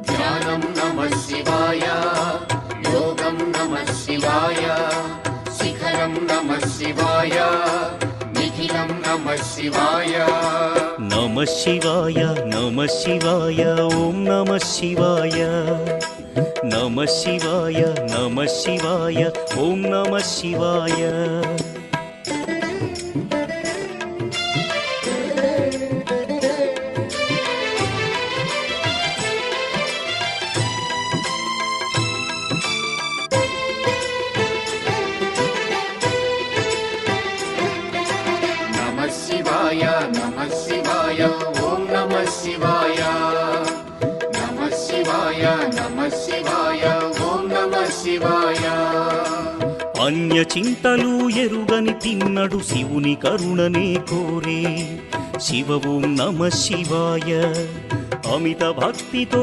ధ్యానం నమః శివాయ, యోగం నమః శివాయ, శిఖరం నమః శివాయ, నిఖిలం నమః శివాయ. నమః శివాయ నమః శివాయ ఓం నమః శివాయ. నమః శివాయ నమః శివాయ ఓం నమః శివాయ. నమః శివాయ నమః శివాయ ఓం నమః శివాయ. నమః శివాయ నమః శివాయ ఓం నమః శివాయ. అన్య చింతలు ఎరుగని తిన్నడు శివుని కరుణనే కోరే. శివ ఓం నమః శివాయ. అమిత భక్తితో